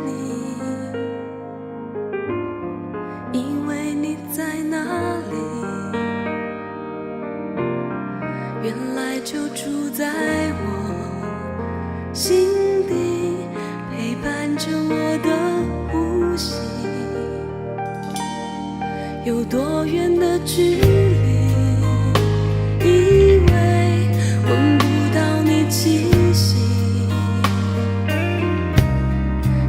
你，因为你在哪里，原来就住在我心底，陪伴着我的呼吸。有多远的距离，以为闻不到你气息，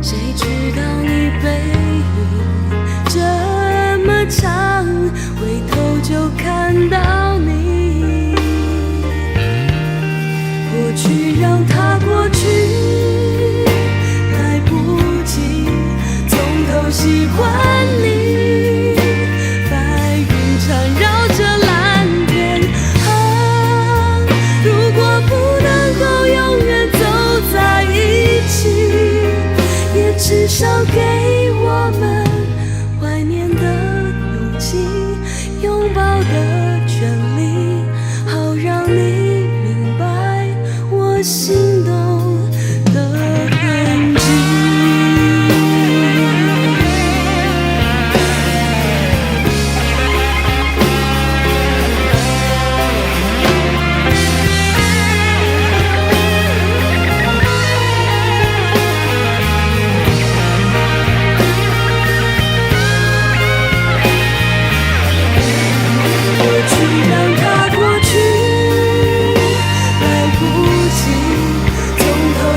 谁知道你背影这么长，回头就看到你。过去让它过去，来不及从头喜欢你。白云缠绕着蓝天，如果不能够永远走在一起，也至少给我们怀念的勇气，拥抱的权利，好让你明白我心动的痕迹。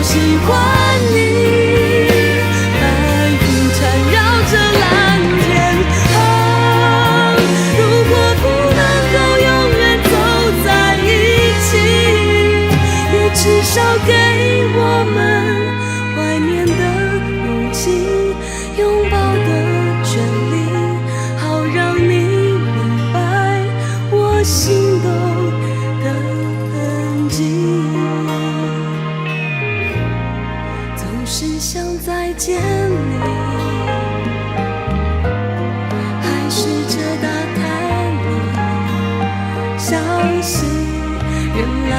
喜欢你，白云缠绕着蓝天，如果不能够永远走在一起，也至少给我们怀念的勇气，拥抱的权利，好让你明白我心动的痕迹。总是想再见你，还试着打开你消息，原来